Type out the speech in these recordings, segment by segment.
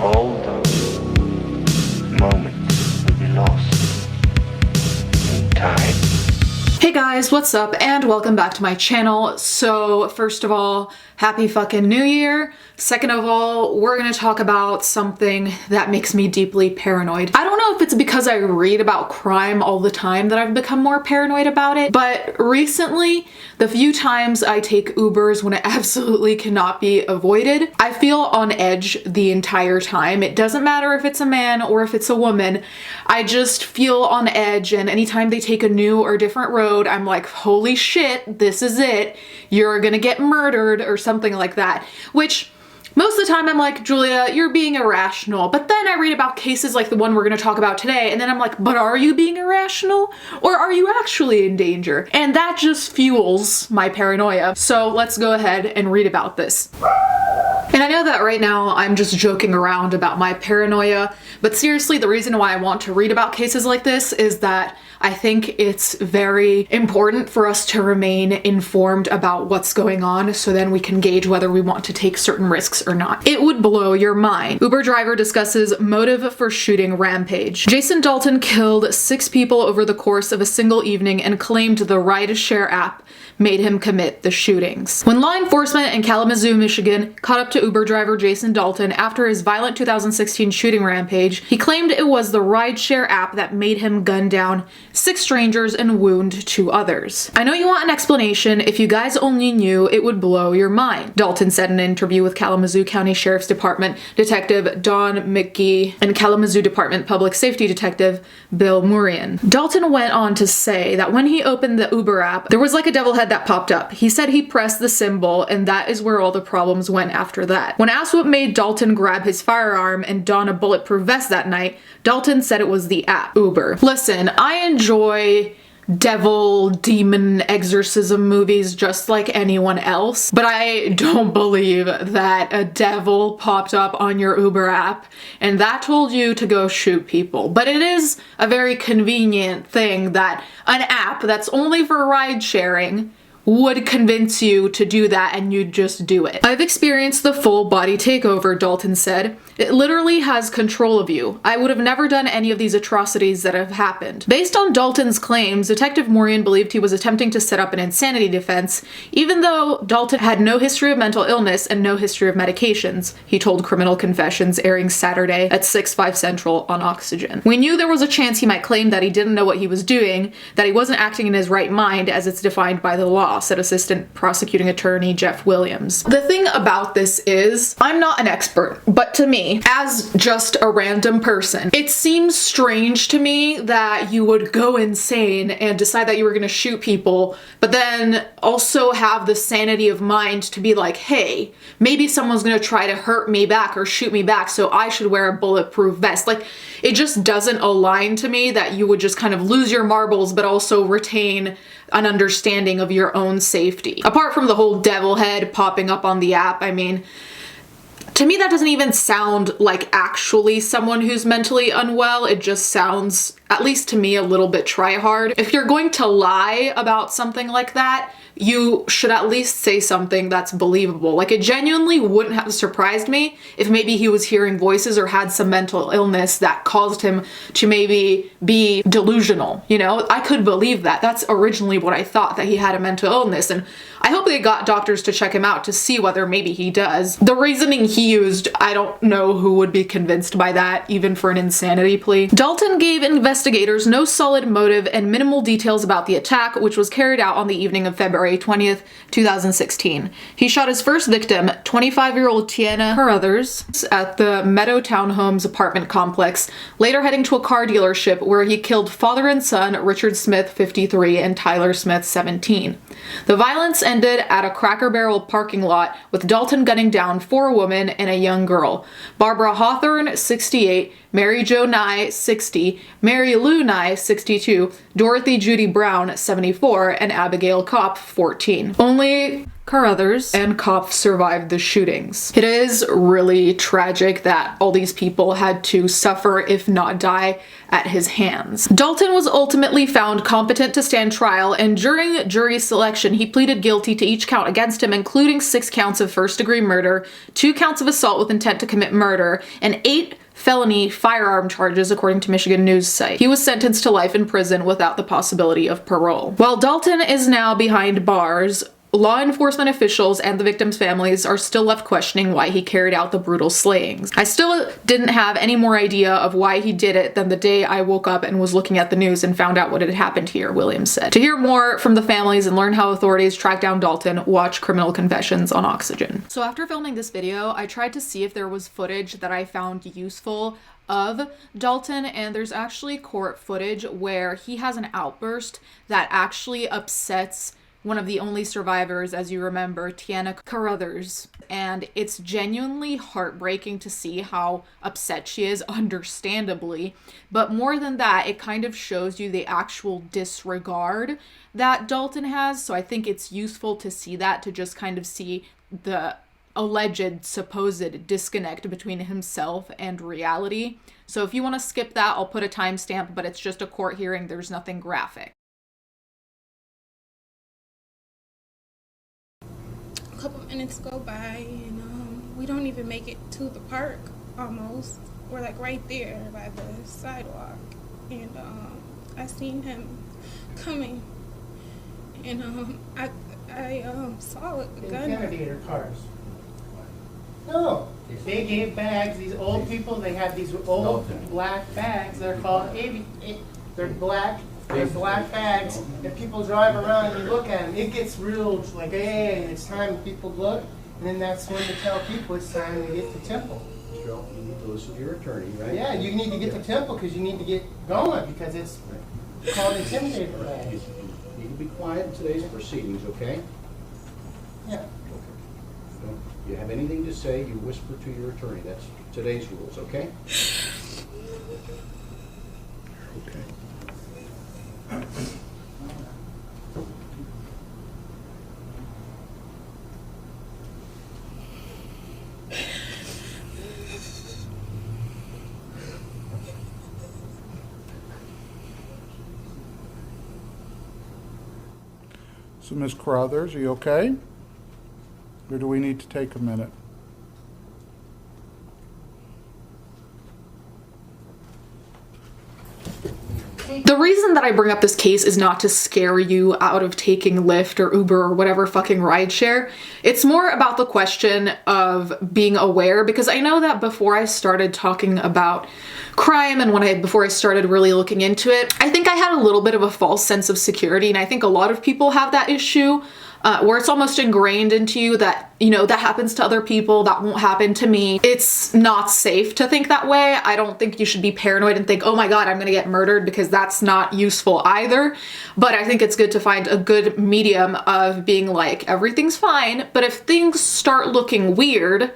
all those moments will be lost in time. Hey guys, what's up and welcome back to my channel. So first of all, happy fucking new year. Second of all, we're gonna talk about something that makes me deeply paranoid. I don't know if it's because I read about crime all the time that I've become more paranoid about it, but recently, the few times I take Ubers when it absolutely cannot be avoided, I feel on edge the entire time. It doesn't matter if it's a man or if it's a woman, I just feel on edge, and anytime they take a new or different road, I'm like, holy shit, this is it. You're gonna get murdered or something like that, which most of the time I'm like, Julia, you're being irrational. But then I read about cases like the one we're gonna talk about today, and then I'm like, but are you being irrational? Or are you actually in danger? And that just fuels my paranoia. So let's go ahead and read about this. And I know that right now I'm just joking around about my paranoia, but seriously, the reason why I want to read about cases like this is that I think it's very important for us to remain informed about what's going on so then we can gauge whether we want to take certain risks or not. It would blow your mind. Uber driver discusses motive for shooting rampage. Jason Dalton killed 6 people over the course of a single evening and claimed the ride-share app made him commit the shootings. When law enforcement in Kalamazoo, Michigan caught up to Uber driver Jason Dalton after his violent 2016 shooting rampage, he claimed it was the ride-share app that made him gun down 6 strangers and wound 2 others. I know you want an explanation. If you guys only knew, it would blow your mind, Dalton said in an interview with Kalamazoo County Sheriff's Department Detective Don McGee and Kalamazoo Department Public Safety Detective Bill Murian. Dalton went on to say that when he opened the Uber app, there was like a devil head that popped up. He said he pressed the symbol, and that is where all the problems went after that. When asked what made Dalton grab his firearm and don a bulletproof vest that night, Dalton said it was the app, Uber. Listen, I enjoy devil, demon, exorcism movies just like anyone else, but I don't believe that a devil popped up on your Uber app and that told you to go shoot people. But it is a very convenient thing that an app that's only for ride sharing would convince you to do that and you'd just do it. I've experienced the full body takeover, Dalton said. It literally has control of you. I would have never done any of these atrocities that have happened. Based on Dalton's claims, Detective Morian believed he was attempting to set up an insanity defense, even though Dalton had no history of mental illness and no history of medications, he told Criminal Confessions, airing Saturday at 6/5 Central on Oxygen. We knew there was a chance he might claim that he didn't know what he was doing, that he wasn't acting in his right mind as it's defined by the law, said Assistant Prosecuting Attorney Jeff Williams. The thing about this is, I'm not an expert, but to me, as just a random person, it seems strange to me that you would go insane and decide that you were gonna shoot people, but then also have the sanity of mind to be like, hey, maybe someone's gonna try to hurt me back or shoot me back, so I should wear a bulletproof vest. Like, it just doesn't align to me that you would just kind of lose your marbles but also retain an understanding of your own safety. Apart from the whole devil head popping up on the app, I mean, to me that doesn't even sound like actually someone who's mentally unwell. It just sounds, at least to me, a little bit try-hard. If you're going to lie about something like that, you should at least say something that's believable. Like, it genuinely wouldn't have surprised me if maybe he was hearing voices or had some mental illness that caused him to maybe be delusional, you know? I could believe that. That's originally what I thought, that he had a mental illness, and I hope they got doctors to check him out to see whether maybe he does. The reasoning he used, I don't know who would be convinced by that, even for an insanity plea. Dalton gave investigators no solid motive and minimal details about the attack, which was carried out on the evening of February 20th, 2016. He shot his first victim, 25-year-old Tiana Carruthers, at the Meadow Townhomes apartment complex, later heading to a car dealership where he killed father and son Richard Smith, 53, and Tyler Smith, 17. The violence ended at a Cracker Barrel parking lot with Dalton gunning down 4 women and a young girl: Barbara Hawthorne, 68, Mary Jo Nye, 60, Mary Lou Nye, 62, Dorothy Judy Brown, 74, and Abigail Kopp, 14. Only Carruthers and cops survived the shootings. It is really tragic that all these people had to suffer, if not die, at his hands. Dalton was ultimately found competent to stand trial, and during jury selection, he pleaded guilty to each count against him, including 6 counts of first-degree murder, 2 counts of assault with intent to commit murder, and 8 felony firearm charges, according to Michigan news site. He was sentenced to life in prison without the possibility of parole. While Dalton is now behind bars, law enforcement officials and the victims' families are still left questioning why he carried out the brutal slayings. I still didn't have any more idea of why he did it than the day I woke up and was looking at the news and found out what had happened here, Williams said. To hear more from the families and learn how authorities tracked down Dalton, watch Criminal Confessions on Oxygen. So after filming this video, I tried to see if there was footage that I found useful of Dalton, and there's actually court footage where he has an outburst that actually upsets one of the only survivors, as you remember, Tiana Carruthers. And it's genuinely heartbreaking to see how upset she is, understandably. But more than that, it kind of shows you the actual disregard that Dalton has. So I think it's useful to see that, to just kind of see the alleged supposed disconnect between himself and reality. So if you want to skip that, I'll put a timestamp, but it's just a court hearing. There's nothing graphic. A couple minutes go by and we don't even make it to the park almost. We're like right there by the sidewalk, and I seen him coming, and I saw a gun. Navigator cars. No, they gave bags. These old people, they have these old black bags. They're called they're black. They're black bags, and people drive around and look at them. It gets real, like, hey, it's time people look, and then that's when to tell people it's time to get to Temple. Cheryl, you need to listen to your attorney, right? Yeah, you need to get to Temple because you need to get going, because it's called intimidator You bags. need to be quiet in today's proceedings, okay? Yeah. Don't you have anything to say, you whisper to your attorney. That's today's rules, okay? Okay. So, Ms. Carruthers, are you okay? Or do we need to take a minute? The reason that I bring up this case is not to scare you out of taking Lyft or Uber or whatever fucking rideshare. It's more about the question of being aware, because I know that before I started talking about crime and before I started really looking into it, I think I had a little bit of a false sense of security, and I think a lot of people have that issue. Where it's almost ingrained into you that, you know, that happens to other people, that won't happen to me. It's not safe to think that way. I don't think you should be paranoid and think, oh my God, I'm gonna get murdered, because that's not useful either. But I think it's good to find a good medium of being like, everything's fine, but if things start looking weird,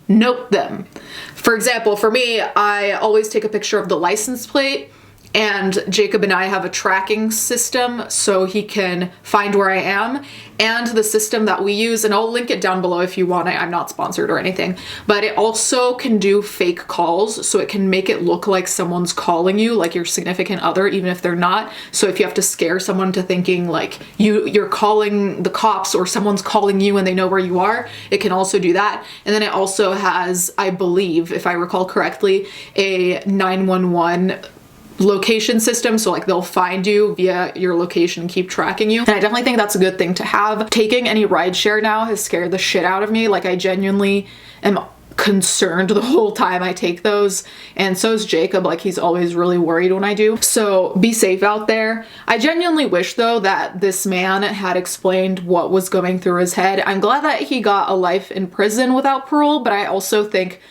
note them. For example, for me, I always take a picture of the license plate, and Jacob and I have a tracking system so he can find where I am. And the system that we use, and I'll link it down below if you want it, I'm not sponsored or anything, but it also can do fake calls, so it can make it look like someone's calling you, like your significant other, even if they're not. So if you have to scare someone to thinking like you're calling the cops or someone's calling you and they know where you are, it can also do that. And then it also has, I believe, if I recall correctly, a 911 location system, so like they'll find you via your location and keep tracking you. And I definitely think that's a good thing to have. Taking any rideshare now has scared the shit out of me. Like, I genuinely am concerned the whole time I take those, and so is Jacob. Like, he's always really worried when I do. So be safe out there. I genuinely wish though that this man had explained what was going through his head. I'm glad that he got a life in prison without parole, but I also think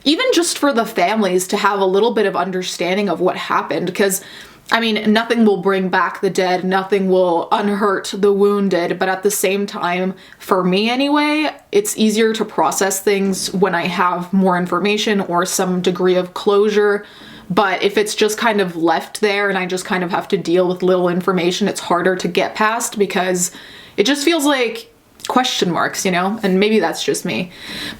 even just for the families to have a little bit of understanding of what happened, because I mean, nothing will bring back the dead, nothing will unhurt the wounded, but at the same time, for me anyway, it's easier to process things when I have more information or some degree of closure. But if it's just kind of left there and I just kind of have to deal with little information, it's harder to get past, because it just feels like question marks, you know, and maybe that's just me.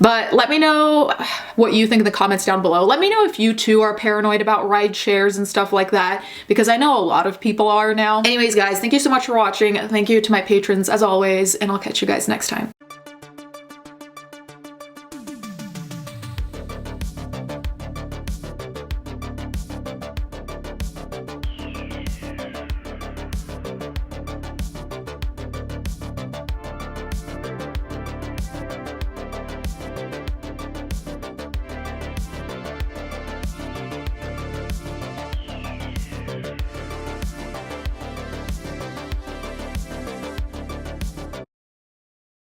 But let me know what you think in the comments down below. Let me know if you too are paranoid about ride shares and stuff like that, because I know a lot of people are now. Anyways, guys, thank you so much for watching. Thank you to my patrons as always, and I'll catch you guys next time.